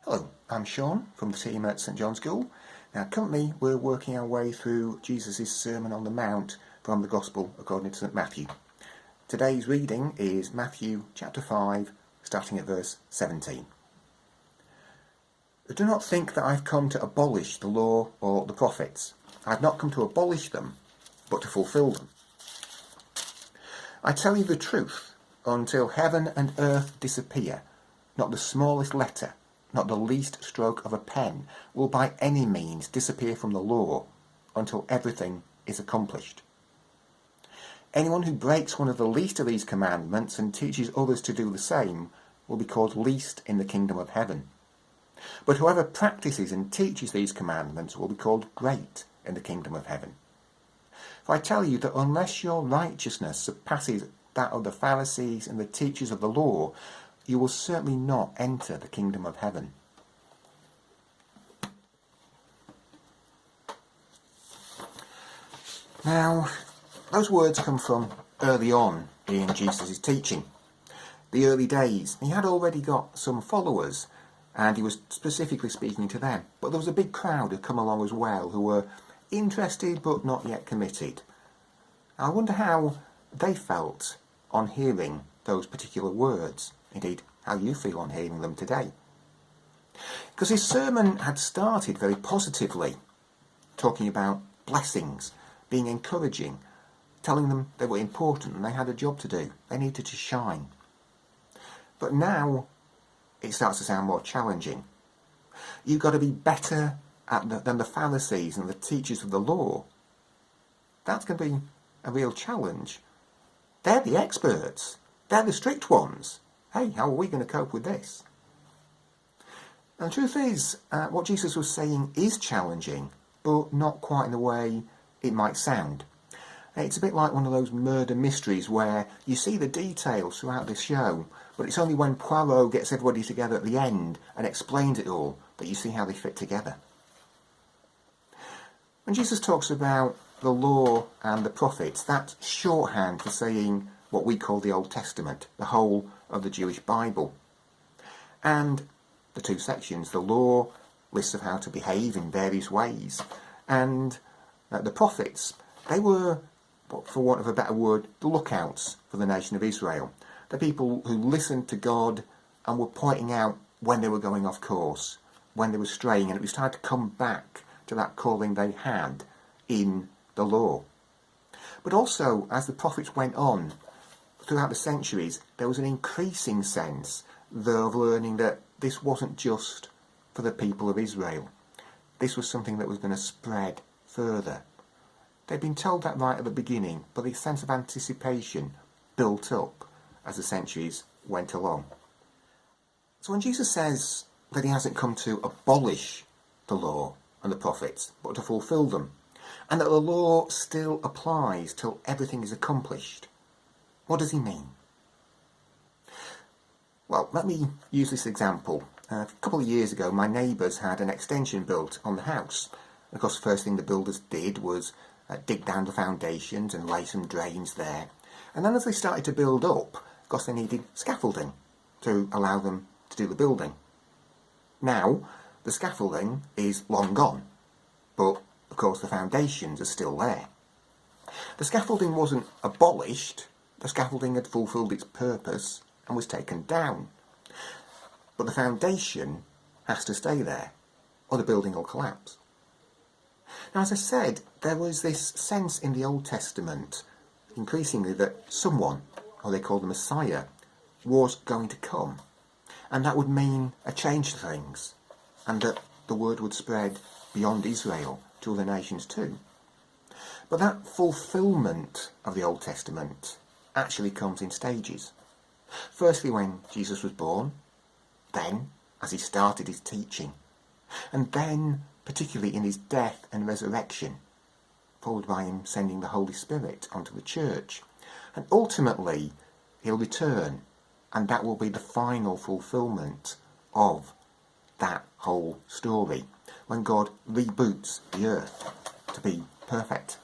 Hello, I'm Shaun from the team at St John's School. Now currently we're working our way through Jesus' Sermon on the Mount from the Gospel according to St Matthew. Today's reading is Matthew chapter 5, starting at verse 17. Do not think that I've come to abolish the law or the prophets. I've not come to abolish them, but to fulfil them. I tell you the truth, until heaven and earth disappear, not the smallest letter, not the least stroke of a pen will by any means disappear from the law until everything is accomplished. Anyone who breaks one of the least of these commandments and teaches others to do the same will be called least in the kingdom of heaven. But whoever practices and teaches these commandments will be called great in the kingdom of heaven. For I tell you that unless your righteousness surpasses that of the Pharisees and the teachers of the law, you will certainly not enter the kingdom of heaven. Now, those words come from early on in Jesus' teaching. The early days, he had already got some followers, and he was specifically speaking to them. But there was a big crowd who come along as well, who were interested but not yet committed. I wonder how they felt on hearing those particular words. Indeed, how you feel on hearing them today. Because his sermon had started very positively, talking about blessings, being encouraging, telling them they were important and they had a job to do. They needed to shine. But now it starts to sound more challenging. You've got to be better than the Pharisees and the teachers of the law. That's going to be a real challenge. They're the experts. They're the strict ones. Hey, how are we going to cope with this? And the truth is, what Jesus was saying is challenging, but not quite in the way it might sound. It's a bit like one of those murder mysteries where you see the details throughout the show, but it's only when Poirot gets everybody together at the end and explains it all that you see how they fit together. When Jesus talks about the law and the prophets, that's shorthand for saying what we call the Old Testament, the whole of the Jewish Bible. And the two sections, the law, lists of how to behave in various ways, and the prophets, they were, for want of a better word, the lookouts for the nation of Israel. The people who listened to God and were pointing out when they were going off course, when they were straying, and it was time to come back to that calling they had in the law. But also, as the prophets went on, throughout the centuries, there was an increasing sense of learning that this wasn't just for the people of Israel. This was something that was going to spread further. They'd been told that right at the beginning, but the sense of anticipation built up as the centuries went along. So when Jesus says that he hasn't come to abolish the law and the prophets, but to fulfill them, and that the law still applies till everything is accomplished, what does he mean? Well, let me use this example. A couple of years ago, my neighbours had an extension built on the house. Of course, the first thing the builders did was dig down the foundations and lay some drains there. And then as they started to build up, of course they needed scaffolding to allow them to do the building. Now, the scaffolding is long gone, but of course the foundations are still there. The scaffolding wasn't abolished. The scaffolding had fulfilled its purpose and was taken down. But the foundation has to stay there, or the building will collapse. Now, as I said, there was this sense in the Old Testament, increasingly, that someone, or they call the Messiah, was going to come. And that would mean a change to things, and that the word would spread beyond Israel to other nations too. But that fulfilment of the Old Testament actually comes in stages. Firstly, when Jesus was born, then as he started his teaching, and then particularly in his death and resurrection, followed by him sending the Holy Spirit onto the church. And ultimately, he'll return, and that will be the final fulfilment of that whole story, when God reboots the earth to be perfect.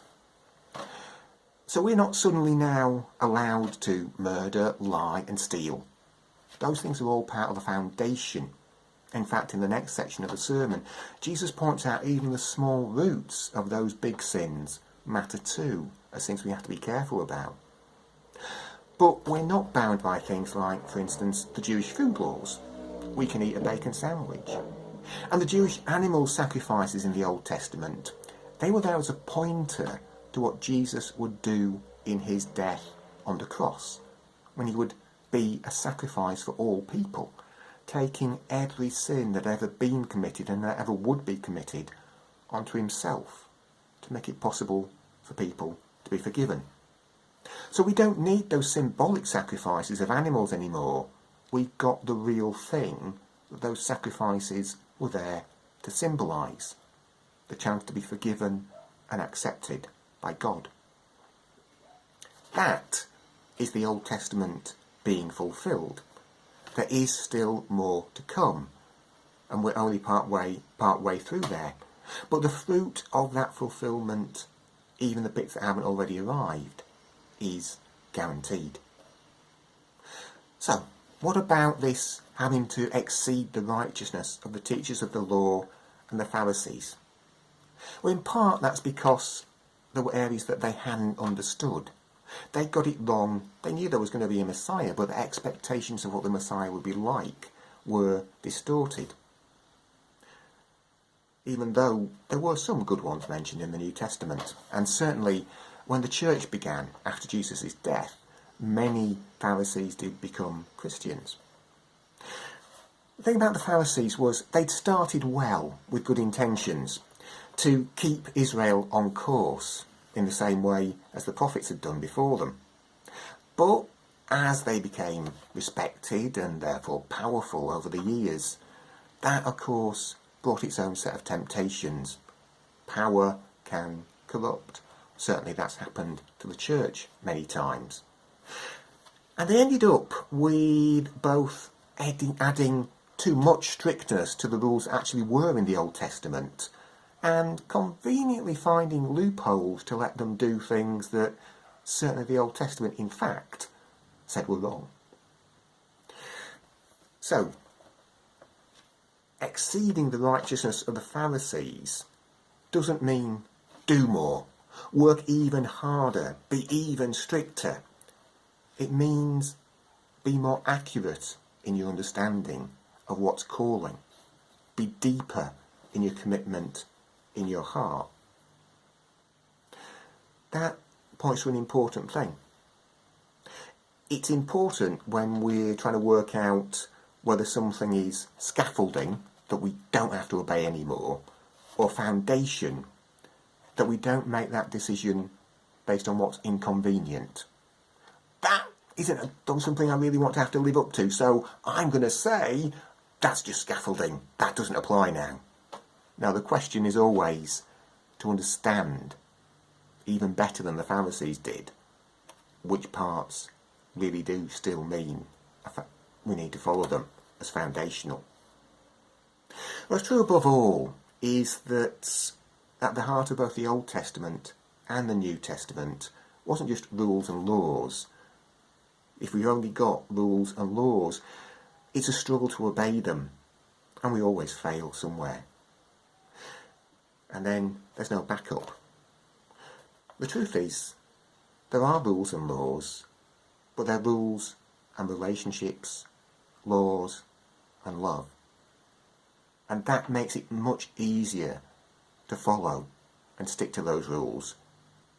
So we're not suddenly now allowed to murder, lie and steal. Those things are all part of the foundation. In fact, in the next section of the sermon, Jesus points out even the small roots of those big sins matter too, as things we have to be careful about. But we're not bound by things like, for instance, the Jewish food laws. We can eat a bacon sandwich. And the Jewish animal sacrifices in the Old Testament, they were there as a pointer to what Jesus would do in his death on the cross, when he would be a sacrifice for all people, taking every sin that ever been committed and that ever would be committed onto himself to make it possible for people to be forgiven. So we don't need those symbolic sacrifices of animals anymore. We've got the real thing that those sacrifices were there to symbolise, the chance to be forgiven and accepted by God. That is the Old Testament being fulfilled. There is still more to come, and we're only part way through there. But the fruit of that fulfilment, even the bits that haven't already arrived, is guaranteed. So, what about this having to exceed the righteousness of the teachers of the law and the Pharisees? Well, in part that's because there were areas that they hadn't understood. They got it wrong. They knew there was going to be a Messiah, but the expectations of what the Messiah would be like were distorted. Even though there were some good ones mentioned in the New Testament, and certainly when the church began after Jesus' death, many Pharisees did become Christians. The thing about the Pharisees was they'd started well with good intentions to keep Israel on course in the same way as the prophets had done before them. But as they became respected and therefore powerful over the years, that of course brought its own set of temptations. Power can corrupt. Certainly that's happened to the church many times. And they ended up with both adding too much strictness to the rules that actually were in the Old Testament, and conveniently finding loopholes to let them do things that certainly the Old Testament, in fact, said were wrong. So, exceeding the righteousness of the Pharisees doesn't mean do more, work even harder, be even stricter. It means be more accurate in your understanding of what's calling. Be deeper in your commitment in your heart. That points to an important thing. It's important when we're trying to work out whether something is scaffolding that we don't have to obey anymore, or foundation, that we don't make that decision based on what's inconvenient. That isn't something I really want to have to live up to, so I'm going to say that's just scaffolding. That doesn't apply now. Now the question is always to understand, even better than the Pharisees did, which parts really do still mean we need to follow them as foundational. What's true above all is that at the heart of both the Old Testament and the New Testament wasn't just rules and laws. If we only got rules and laws, it's a struggle to obey them, and we always fail somewhere. And then there's no backup. The truth is, there are rules and laws, but they're rules and relationships, laws and love. And that makes it much easier to follow and stick to those rules,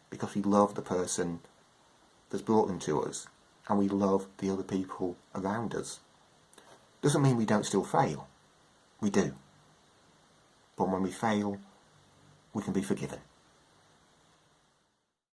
because we love the person that's brought them to us, and we love the other people around us. Doesn't mean we don't still fail. We do. But when we fail, we can be forgiven.